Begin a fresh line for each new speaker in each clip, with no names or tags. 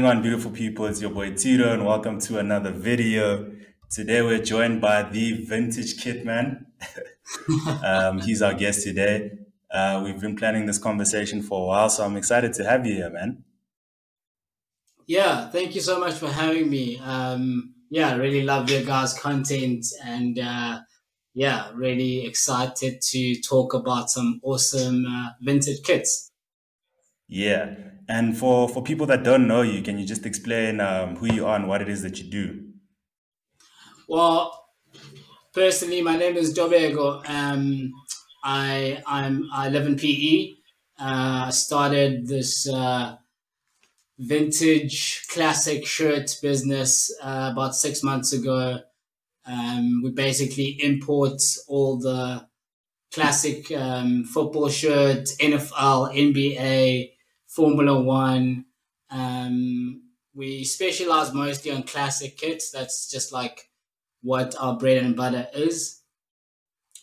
going on, beautiful people? It's your boy Tito, and welcome to another video. Today, we're joined by the Vintage Kitman. He's our guest today. We've been planning this conversation for a while, so I'm excited to have you here, man.
Yeah, thank you so much for having me. Yeah, I really love your guys' content and yeah, really excited to talk about some awesome vintage kits.
Yeah. And for people that don't know you, can you just explain who you are and what it is that you do?
Well, personally, my name is Jovego. I live in PE. I started this vintage classic shirt business about 6 months ago. We basically import all the classic football shirts, NFL, NBA, Formula One. We specialize mostly on classic kits. That's just like what our bread and butter is.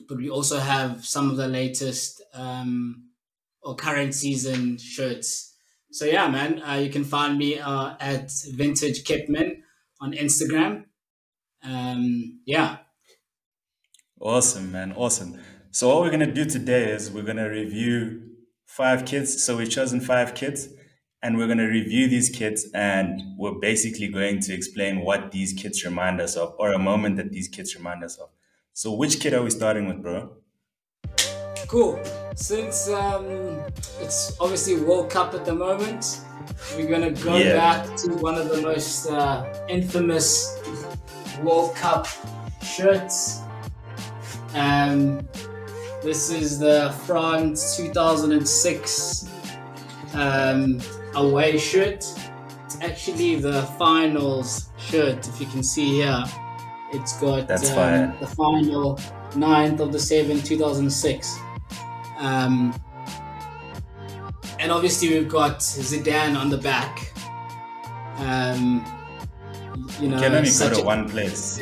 But we also have some of the latest or current season shirts. So yeah, man, you can find me at Vintage Kitman on Instagram. Yeah.
Awesome, man. Awesome. So what we're gonna do today is we're gonna review five kits. So we've chosen five kits, and we're gonna review these kits, and we're basically going to explain what these kits remind us of, or a moment that these kits remind us of. So which kit are we starting with, bro?
Cool. Since it's obviously World Cup at the moment, we're gonna go
Yeah,
back to one of the most infamous World Cup shirts. Um, this is the France 2006 away shirt. It's actually the finals shirt. If you can see here, it's got
that's fire.
the final 9th of the 7th, 2006. Um, and obviously we've got Zidane on the back. Um, you
You
know,
can only go
such
to
a
one place.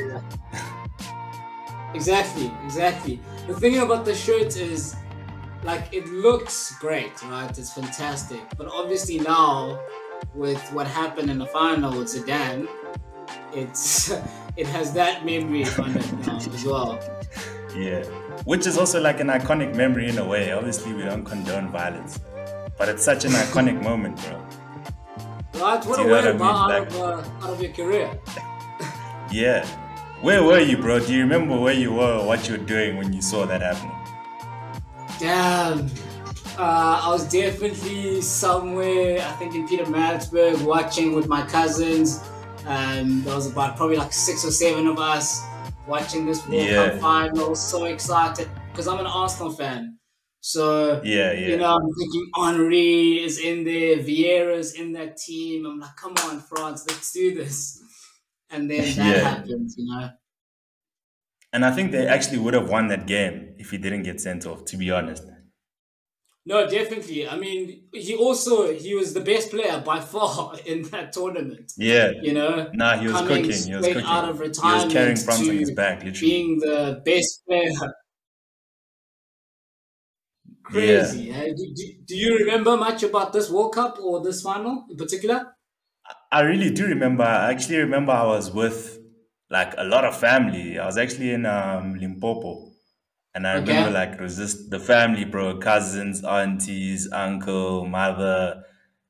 exactly. The thing about the shirt is like it looks great, right? It's fantastic. But obviously now with what happened in the final with Zidane, it's it has that memory on it now as well.
Yeah. Which is also like an iconic memory in a way. Obviously, we don't condone violence, but it's such an iconic moment, bro.
Right? What
Do
a
you know
way
what I
to
mean?
bow
Like,
out of your career.
yeah. Where were you, bro? Do you remember where you were or what you were doing when you saw that happening?
Damn. I was definitely somewhere, I think in Pietermaritzburg, watching with my cousins. There was about probably like 6 or 7 of us watching this World Cup
Yeah.
final. So excited because I'm an Arsenal fan. So,
Yeah, yeah.
I'm thinking Henri is in there, Vieira's in that team. I'm like, come on, France, let's do this. And then that
Yeah.
happened.
And I think they actually would have won that game if he didn't get sent off, to be honest.
No, definitely. I mean, he was the best player by far in that tournament.
Yeah. Nah, he was
Coming
cooking. He was
straight out of
cooking. He was
retirement
carrying France on his
to
back, literally.
being the best player.
Yeah.
Crazy. Eh? Do you remember much about this World Cup or this final in particular?
I really do remember. I actually remember I was with like a lot of family. I was actually in Limpopo. And I remember
Okay.
like it was just the family, bro, cousins, aunties, uncle, mother,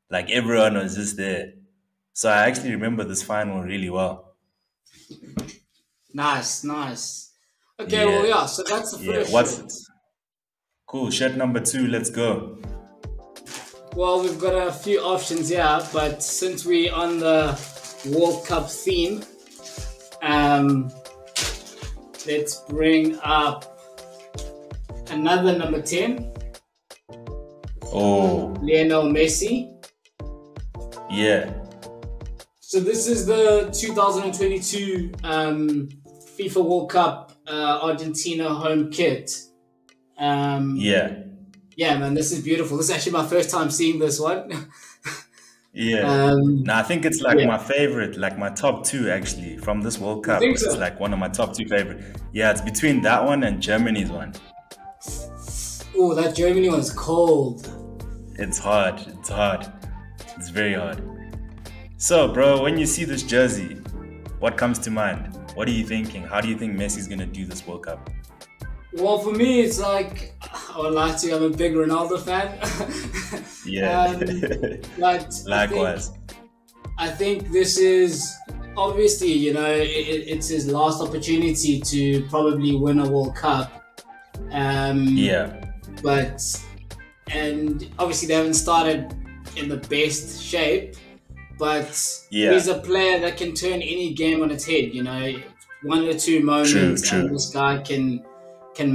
like everyone was just there. So I actually remember this final really well.
Nice. Okay, well,
Yeah,
yeah, so that's the
yeah.
first
What's
shirt.
cool? Shirt number two, let's go.
Well, we've got a few options here, but since we're on the World Cup theme, um, let's bring up another number 10,
Oh,
Lionel Messi.
yeah,
So this is the 2022 FIFA World Cup Argentina home kit. Um,
yeah,
yeah, man, this is beautiful. This is actually my first time seeing this one.
yeah.
um,
Now I think it's like
yeah,
my favorite, like my top two actually from this World
you
Cup.
think
It's
so?
like one of my top two favorite. Yeah, it's between that one and Germany's one.
Oh, that Germany one's cold.
It's hard. It's hard. It's very hard. So, bro, when you see this jersey, what comes to mind? What are you thinking? How do you think Messi's gonna do this World Cup?
Well, for me, it's like I would lie to you. I'm a big Ronaldo fan,
Yeah.
but
Likewise.
I think this is obviously, it's his last opportunity to probably win a World Cup.
Yeah.
But and obviously they haven't started in the best shape. But
Yeah.
he's a player that can turn any game on its head. One or two moments,
True.
and this guy can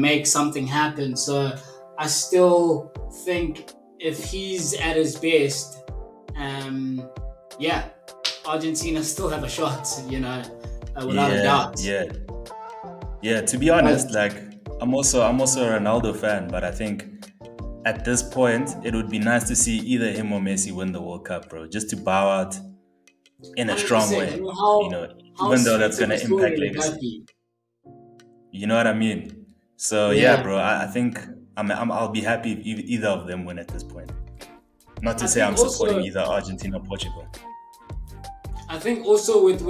make something happen. So I still think if he's at his best, yeah, Argentina still have a shot. Without a doubt.
Yeah. To be honest, like I'm also a Ronaldo fan, but I think at this point it would be nice to see either him or Messi win the World Cup, bro, just to bow out in a strong
100%.
way.
I mean,
Even though that's
sweet of
gonna
a story
impact
would that
legacy.
be?
You know what I mean? So yeah, bro, I think I'll be happy if either of them win at this point. Not to
I
say
think
I'm supporting
also-
either Argentina or Portugal.
I think also with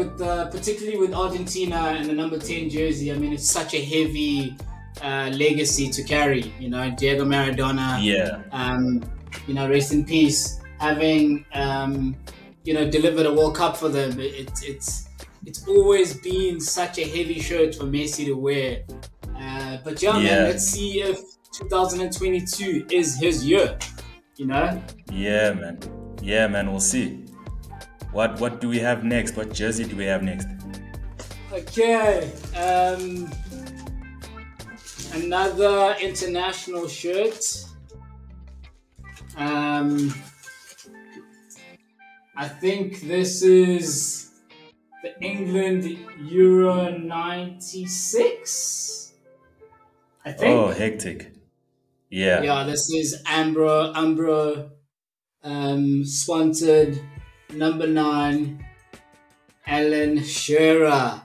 particularly with Argentina and the number 10 jersey, I mean, it's such a heavy legacy to carry. Diego Maradona.
Yeah.
Rest in peace. Having delivered a World Cup for them, it's always been such a heavy shirt for Messi to wear. But man, let's see if 2022 is his year.
Yeah, man. We'll see. What do we have next? What jersey do we have next?
Okay. Another international shirt. I think this is the England Euro 96. I think.
Oh, hectic. Yeah.
Yeah, this is Umbro, sponsored number 9, Alan Shearer.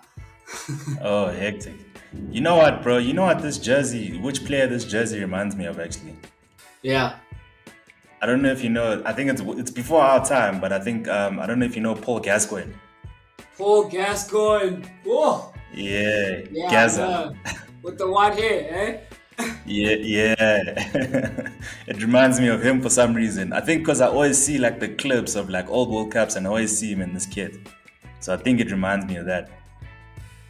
Oh, hectic. You know what, bro? You know what which player this jersey reminds me of, actually?
Yeah.
I don't know if you know. I think it's before our time, but I think I don't know if you know Paul Gascoigne.
Paul Gascoigne. Whoa.
Yeah.
Yeah.
Gaza.
With the white hair, eh?
Yeah. It reminds me of him for some reason. I think because I always see like the clips of like old World Cups, and I always see him in this kit. So I think it reminds me of that.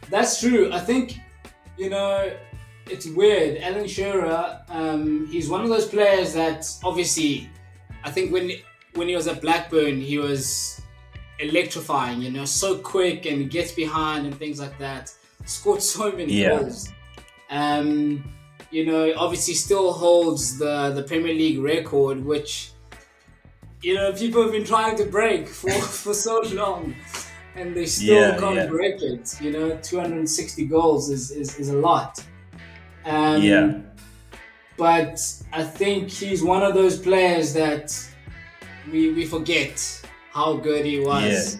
That's true. I think, it's weird. Alan Shearer, he's one of those players that obviously, I think when he was at Blackburn, he was electrifying, so quick and gets behind and things like that. Scored so many goals. Obviously still holds the Premier League record, which, people have been trying to break for so long. And they still can't break it. 260 goals is a lot. But I think he's one of those players that we forget how good he was.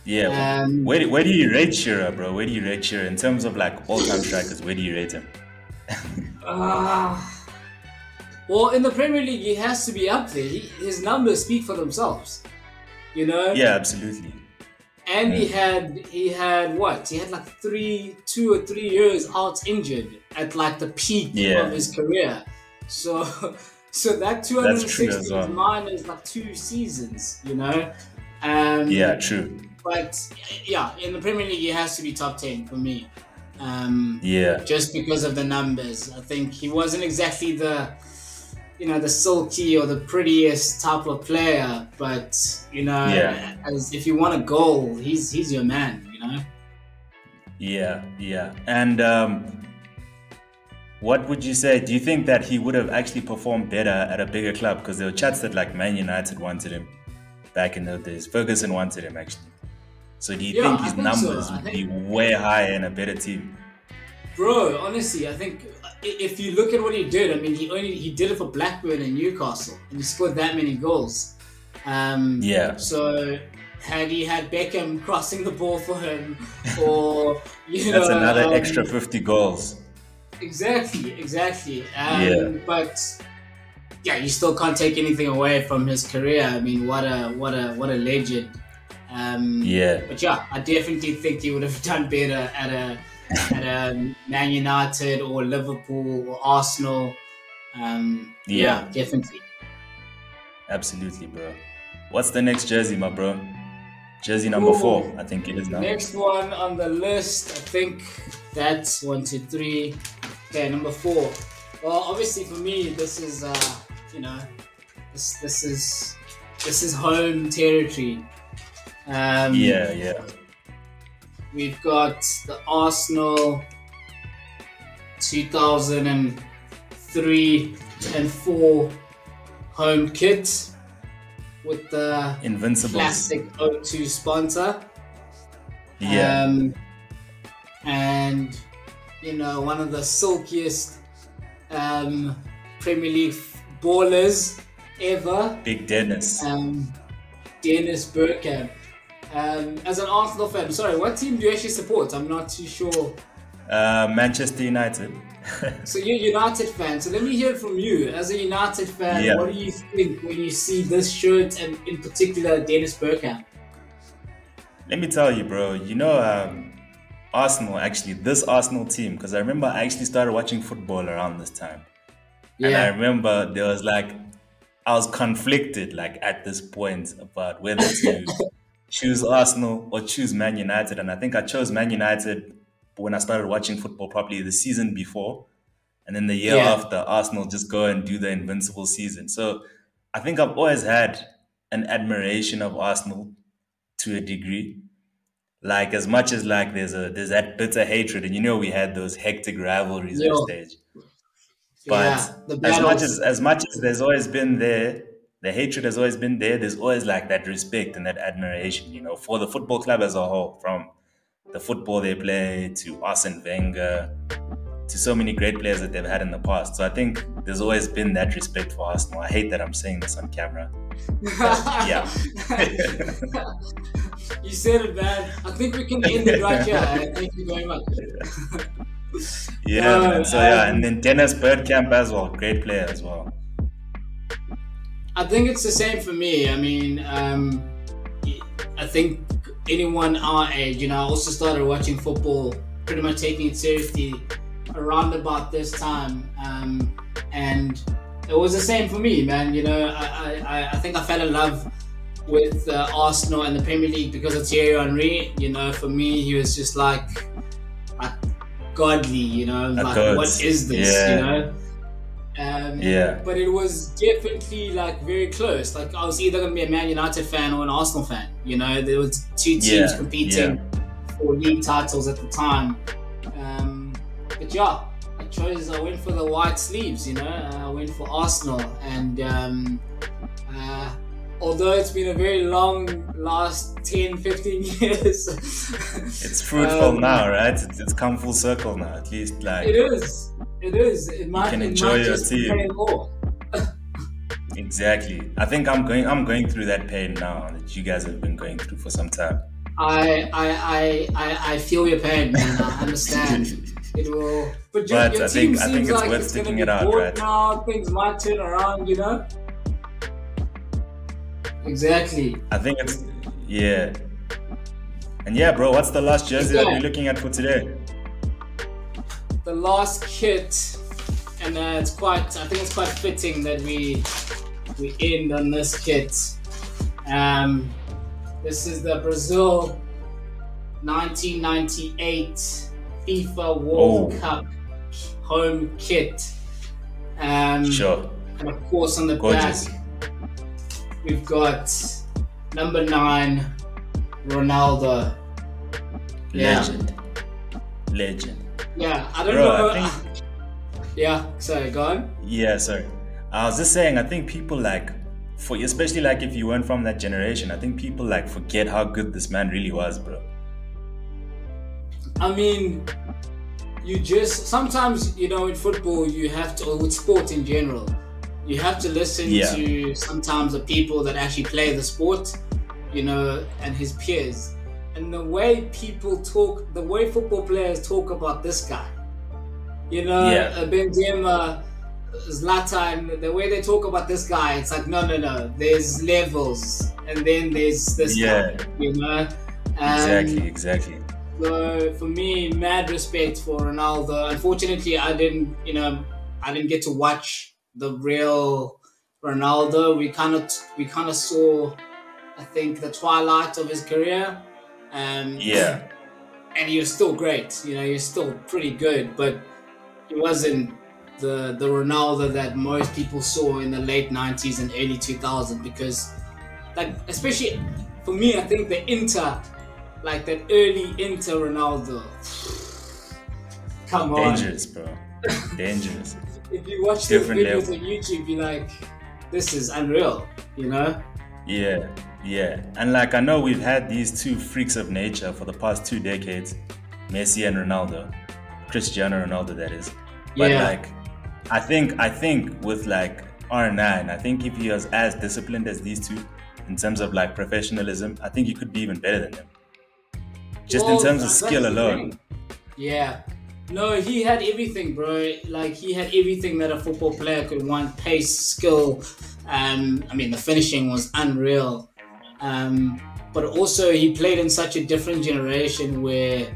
Yeah. Where do you rate Shearer, bro? Where do you rate Shearer in terms of like all-time strikers? Where do you rate him?
Well, in the Premier League, he has to be up there. His numbers speak for themselves.
Yeah, absolutely.
And he had what? He had like 2 or 3 years out injured at like the peak of his career. So that 260 is minus like 2 seasons,
Yeah, true.
But yeah, in the Premier League, he has to be top 10 for me. Just because of the numbers. I think he wasn't exactly the silky or the prettiest type of player, but as if you want a goal, he's your man.
Yeah. And what would you say? Do you think that he would have actually performed better at a bigger club? Because there were chats that like Man United wanted him back in those days. Ferguson wanted him actually. So do you think his numbers would be way higher in a better team?
Bro, honestly, I think if you look at what he did, I mean, he did it for Blackburn and Newcastle, and he scored that many goals. So had he had Beckham crossing the ball for him, or
that's another extra 50 goals.
Exactly. But yeah, you still can't take anything away from his career. I mean, what a legend.
Yeah.
But yeah, I definitely think he would have done better at a Man United or Liverpool or Arsenal.
Yeah.
Yeah, definitely.
Absolutely, bro. What's the next jersey, my bro? Jersey number
Cool.
4, I think it is
The
now.
next one on the list, I think that's 1, 2, 3. Okay, number 4. Well, obviously for me, this is you know, this is home territory.
Yeah.
We've got the Arsenal 2003 and 4 home kit with the
Invincibles.
classic O2 sponsor.
Yeah.
And one of the silkiest Premier League ballers ever,
Big Dennis.
Dennis Bergkamp. As an Arsenal fan, sorry, what team do you actually support? I'm not too sure.
Manchester United.
So you're a United fan. So let me hear it from you. As a United fan,
Yeah.
what do you think when you see this shirt and in particular Dennis Bergkamp?
Let me tell you, bro. Arsenal, actually, this Arsenal team, because I remember I actually started watching football around this time. And I remember there was I was conflicted at this point about whether to choose Arsenal or choose Man United. And I think I chose Man United when I started watching football probably the season before. And then the year after, Arsenal just go and do the invincible season. So I think I've always had an admiration of Arsenal to a degree. As much as there's that bitter hatred, and we had those hectic rivalries at stage. But
the
as much as there's always been there, the hatred has always been there. There's always that respect and that admiration, for the football club as a whole, from the football they play to Arsene Wenger to so many great players that they've had in the past. So I think there's always been that respect for Arsenal. I hate that I'm saying this on camera. But, yeah.
You said it, man. I think we can end it right here. Thank you very much.
Yeah, man. So and then Dennis Bergkamp as well, great player as well.
I think it's the same for me. I mean, I think anyone our age, I also started watching football, pretty much taking it seriously around about this time, and it was the same for me, man. I think I fell in love with Arsenal and the Premier League because of Thierry Henry. For me, he was just godly. What is this? But it was definitely very close. I was either going to be a Man United fan or an Arsenal fan. There was two teams competing for league titles at the time. But I went for the white sleeves. I went for Arsenal, and although it's been a very long last 10, 15 years.
It's fruitful now, right? It's come full circle now, at least.
It is. It might,
you can enjoy your team.
More.
Exactly. I think I'm going through that pain now that you guys have been going through for some time.
I feel your pain, man. I understand. It will, but your
I
team
think
seems
it's
like
worth
it's going to
sticking
be
it out,
bored
right?
now. Things might turn around, Exactly.
I think it's And bro, what's the last jersey that we're looking at for today?
The last kit, and I think it's quite fitting that we end on this kit. This is the Brazil 1998 FIFA World Cup home kit.
Sure.
And of course on the
Gorgeous.
back we've got number 9, Ronaldo.
Legend.
Yeah, I don't
Bro,
know.
I think...
Yeah, sorry, go on.
Yeah, sorry. I was just saying, I think people especially if you weren't from that generation, I think people forget how good this man really was, bro.
I mean, sometimes, in football, you have to, or with sport in general, you have to listen to sometimes the people that actually play the sport, and his peers. And the way football players talk about this guy, Benzema, Zlatan, the way they talk about this guy, it's like no, no, no. There's levels, and then there's this guy,
Yeah,
you know.
exactly,
Um,
exactly.
so for me, mad respect for Ronaldo. Unfortunately, I didn't get to watch the real Ronaldo. We kind of saw, I think, the twilight of his career. Um,
Yeah,
and he was still great. You know, he was still pretty good, but he wasn't the Ronaldo that most people saw in the late 90s and early 2000s. Because, like, especially for me, I think the Inter, like that early Inter Ronaldo. Come on.
dangerous, bro. Dangerous.
If you watch those
Different
videos
level.
on YouTube, you're like, this is unreal, you know?
Yeah, yeah. And like I know we've had these two freaks of nature for the past 2 decades, Messi and Ronaldo, Cristiano Ronaldo that is. But
Yeah.
like I think with like R9, I think if he was as disciplined as these two in terms of like professionalism, I think he could be even better than them. Just in
Well,
terms of
that's
skill
the
alone.
thing. Yeah. No, he had everything, bro. Like, he had everything that a football player could want: pace, skill. I mean, the finishing was unreal. Um, but also, he played in such a different generation where,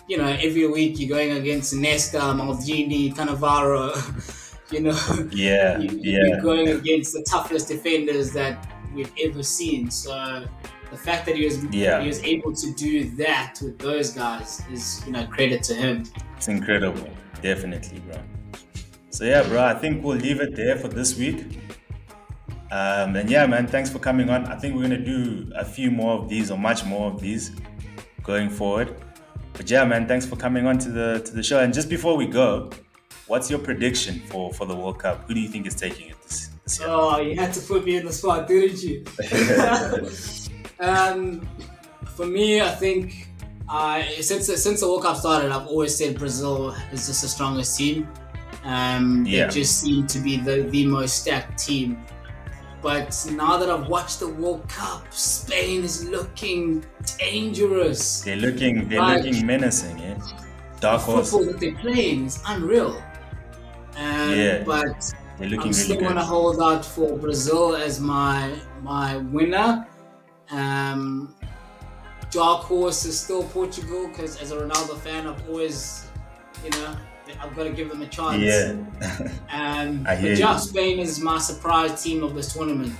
you know, every week you're going against Nesta, Maldini, Cannavaro, you know,
Yeah,
you're
yeah.
going against the toughest defenders that we've ever seen. So the fact that he
Yeah.
was able to do that with those guys is, you know, credit to him.
It's incredible. Definitely, bro. So yeah, bro, I think we'll leave it there for this week. And yeah, man, thanks for coming on. I think we're gonna do a few more of these or much more of these going forward. But yeah, man, thanks for coming on to the show. And just before we go, what's your prediction for the World Cup? Who do you think is taking it this year?
Oh, you had to put me in the spot, didn't you? um, for me, I think since the World Cup started, I've always said Brazil is just the strongest team. They
Yeah.
just seem to be the most stacked team. But now that I've watched the World Cup, Spain is looking dangerous.
They're
Like,
looking menacing, eh?
the
Dark horse.
football that they're playing is unreal.
Yeah,
But
they're looking
I'm
really
still
good.
going to hold out for Brazil as my winner. Dark horse is still Portugal, because as a Ronaldo fan, I've always, you know, I've got to give them a chance.
Yeah. I hear
But yeah,
you.
Spain is my surprise team of this tournament.